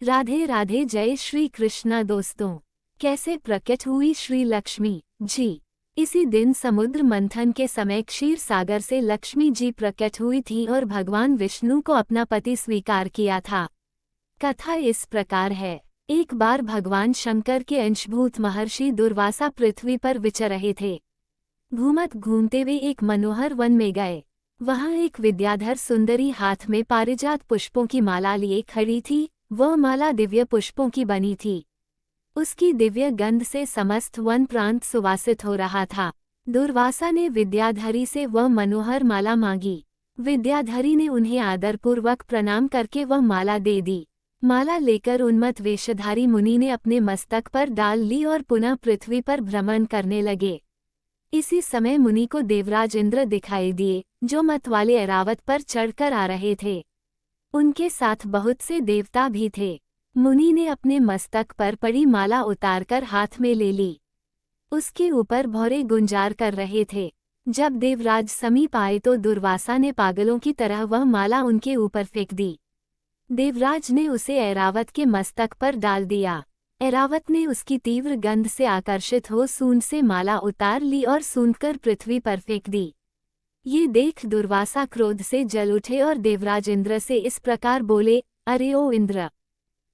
राधे राधे। जय श्री कृष्णा। दोस्तों, कैसे प्रकट हुई श्री लक्ष्मी जी? इसी दिन समुद्र मंथन के समय क्षीर सागर से लक्ष्मी जी प्रकट हुई थी और भगवान विष्णु को अपना पति स्वीकार किया था। कथा इस प्रकार है। एक बार भगवान शंकर के अंशभूत महर्षि दुर्वासा पृथ्वी पर विचर रहे थे। घूमत घूमते वे एक मनोहर वन में गए। वहां एक विद्याधर सुंदरी हाथ में पारिजात पुष्पों की माला लिए खड़ी थी। वह माला दिव्य पुष्पों की बनी थी। उसकी दिव्य गंध से समस्त वन प्रांत सुवासित हो रहा था। दुर्वासा ने विद्याधरी से वह मनोहर माला मांगी। विद्याधरी ने उन्हें आदरपूर्वक प्रणाम करके वह माला दे दी। माला लेकर उन्मत्त वेशधारी मुनि ने अपने मस्तक पर डाल ली और पुनः पृथ्वी पर भ्रमण करने लगे। इसी समय मुनि को देवराज इंद्र दिखाई दिए, जो मतवाले ऐरावत पर चढ़कर आ रहे थे। उनके साथ बहुत से देवता भी थे। मुनि ने अपने मस्तक पर पड़ी माला उतारकर हाथ में ले ली। उसके ऊपर भौरे गुंजार कर रहे थे। जब देवराज समीप आए तो दुर्वासा ने पागलों की तरह वह माला उनके ऊपर फेंक दी। देवराज ने उसे ऐरावत के मस्तक पर डाल दिया। ऐरावत ने उसकी तीव्र गंध से आकर्षित हो सूंड से माला उतार ली और सूंघकर पृथ्वी पर फेंक दी। ये देख दुर्वासा क्रोध से जल उठे और देवराज इंद्र से इस प्रकार बोले, अरे ओ इंद्र,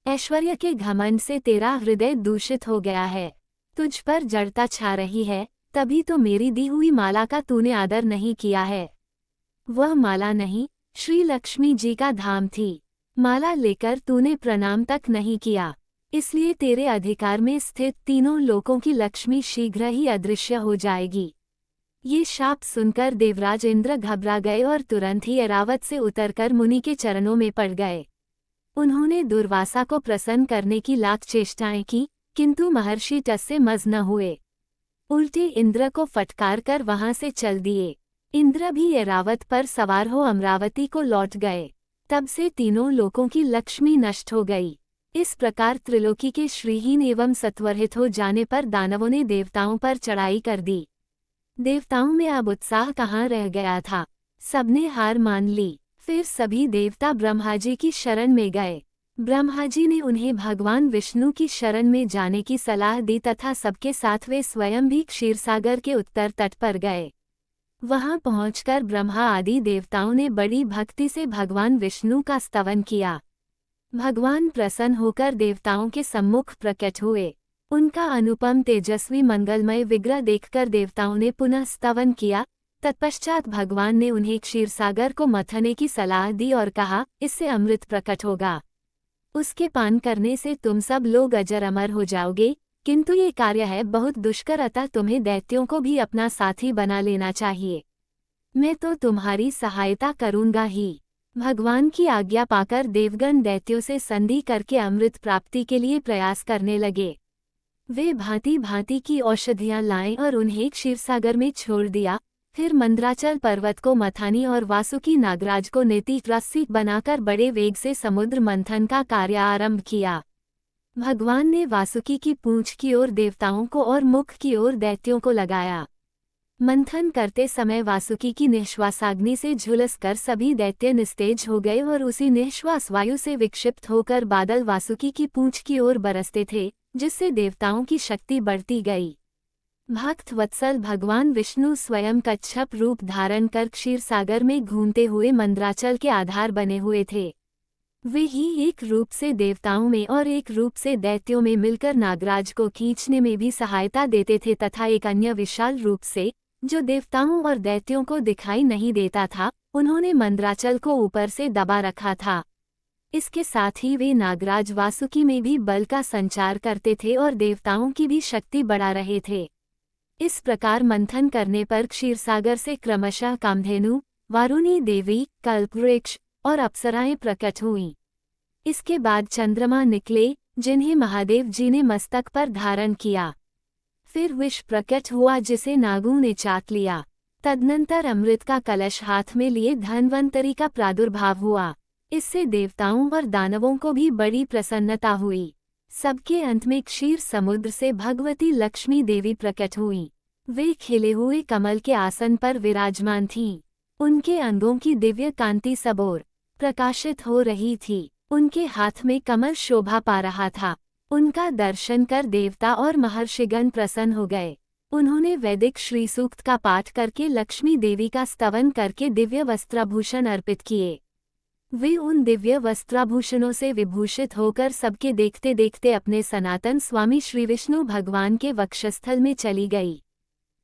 ऐश्वर्य के घमंड से तेरा हृदय दूषित हो गया है। तुझ पर जड़ता छा रही है, तभी तो मेरी दी हुई माला का तूने आदर नहीं किया है। वह माला नहीं, श्री लक्ष्मी जी का धाम थी। माला लेकर तूने प्रणाम तक नहीं किया, इसलिए तेरे अधिकार में स्थित तीनों लोकों की लक्ष्मी शीघ्र ही अदृश्य हो जाएगी। ये शाप सुनकर देवराज इंद्र घबरा गए और तुरंत ही ऐरावत से उतरकर मुनि के चरणों में पड़ गए। उन्होंने दुर्वासा को प्रसन्न करने की लाख चेष्टाएं की, किंतु महर्षि टस से मज न हुए। उल्टे इंद्र को फटकार कर वहां से चल दिए। इंद्र भी ऐरावत पर सवार हो अमरावती को लौट गए। तब से तीनों लोकों की लक्ष्मी नष्ट हो गई। इस प्रकार त्रिलोकी के श्रीहीन एवं सत्वरहित हो जाने पर दानवों ने देवताओं पर चढ़ाई कर दी। देवताओं में अब उत्साह कहाँ रह गया था। सबने हार मान ली। फिर सभी देवता ब्रह्माजी की शरण में गए। ब्रह्माजी ने उन्हें भगवान विष्णु की शरण में जाने की सलाह दी तथा सबके साथ वे स्वयं भी क्षीरसागर के उत्तर तट पर गए। वहां पहुंचकर ब्रह्मा आदि देवताओं ने बड़ी भक्ति से भगवान विष्णु का स्तवन किया। भगवान प्रसन्न होकर देवताओं के सम्मुख प्रकट हुए। उनका अनुपम तेजस्वी मंगलमय विग्रह देखकर देवताओं ने पुनः स्तवन किया। तत्पश्चात भगवान ने उन्हें क्षीरसागर को मथने की सलाह दी और कहा, इससे अमृत प्रकट होगा। उसके पान करने से तुम सब लोग अजर अमर हो जाओगे, किंतु ये कार्य है बहुत दुष्कर, अतः तुम्हें दैत्यों को भी अपना साथी बना लेना चाहिए। मैं तो तुम्हारी सहायता करूंगा ही। भगवान की आज्ञा पाकर देवगण दैत्यों से संधि करके अमृत प्राप्ति के लिए प्रयास करने लगे। वे भांति भांति की औषधियां लाए और उन्हें क्षीरसागर में छोड़ दिया। फिर मंद्राचल पर्वत को मथानी और वासुकी नागराज को नीति रस्सी बनाकर बड़े वेग से समुद्र मंथन का कार्य आरंभ किया। भगवान ने वासुकी की पूंछ की ओर देवताओं को और मुख की ओर दैत्यों को लगाया। मंथन करते समय वासुकी की निःश्वासाग्नि से झुलसकर सभी दैत्य निस्तेज हो गए और उसी निःश्वास वायु से विक्षिप्त होकर बादल वासुकी की पूंछ की ओर बरसते थे, जिससे देवताओं की शक्ति बढ़ती गई। भक्त वत्सल भगवान विष्णु स्वयं कच्छप रूप धारण कर क्षीरसागर में घूमते हुए मंद्राचल के आधार बने हुए थे। वे ही एक रूप से देवताओं में और एक रूप से दैत्यों में मिलकर नागराज को खींचने में भी सहायता देते थे तथा एक अन्य विशाल रूप से, जो देवताओं और दैत्यों को दिखाई नहीं देता था, उन्होंने मंद्राचल को ऊपर से दबा रखा था। इसके साथ ही वे नागराज वासुकी में भी बल का संचार करते थे और देवताओं की भी शक्ति बढ़ा रहे थे। इस प्रकार मंथन करने पर क्षीरसागर से क्रमशः कामधेनु, वारुणी देवी, कल्पवृक्ष और अप्सराएं प्रकट हुईं। इसके बाद चंद्रमा निकले, जिन्हें महादेव जी ने मस्तक पर धारण किया। फिर विष प्रकट हुआ, जिसे नागों ने चाट लिया। तदनंतर अमृत का कलश हाथ में लिए धन्वंतरी का प्रादुर्भाव हुआ। इससे देवताओं और दानवों को भी बड़ी प्रसन्नता हुई। सबके अंत में क्षीर समुद्र से भगवती लक्ष्मी देवी प्रकट हुईं। वे खिले हुए कमल के आसन पर विराजमान थीं। उनके अंगों की दिव्य कांति सबोर प्रकाशित हो रही थी। उनके हाथ में कमल शोभा पा रहा था। उनका दर्शन कर देवता और महर्षिगण प्रसन्न हो गए। उन्होंने वैदिक श्री सूक्त का पाठ करके लक्ष्मी देवी का स्तवन करके दिव्य वस्त्राभूषण अर्पित किए। वे उन दिव्य वस्त्राभूषणों से विभूषित होकर सबके देखते देखते अपने सनातन स्वामी श्री विष्णु भगवान के वक्षस्थल में चली गई।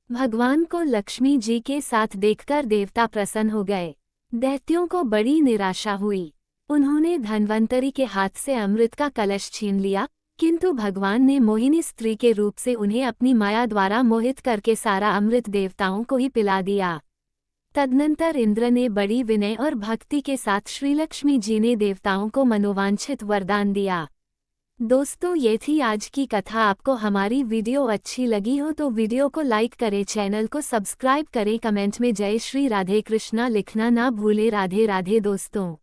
भगवान को लक्ष्मी जी के साथ देखकर देवता प्रसन्न हो गए। दैत्यों को बड़ी निराशा हुई। उन्होंने धन्वंतरी के हाथ से अमृत का कलश छीन लिया, किंतु भगवान ने मोहिनी स्त्री के रूप से उन्हें अपनी माया द्वारा मोहित करके सारा अमृत देवताओं को ही पिला दिया। तदनंतर इंद्र ने बड़ी विनय और भक्ति के साथ श्रीलक्ष्मी जी ने देवताओं को मनोवांछित वरदान दिया। दोस्तों, ये थी आज की कथा। आपको हमारी वीडियो अच्छी लगी हो तो वीडियो को लाइक करें, चैनल को सब्सक्राइब करें, कमेंट में जय श्री राधे कृष्णा लिखना ना भूले। राधे राधे दोस्तों।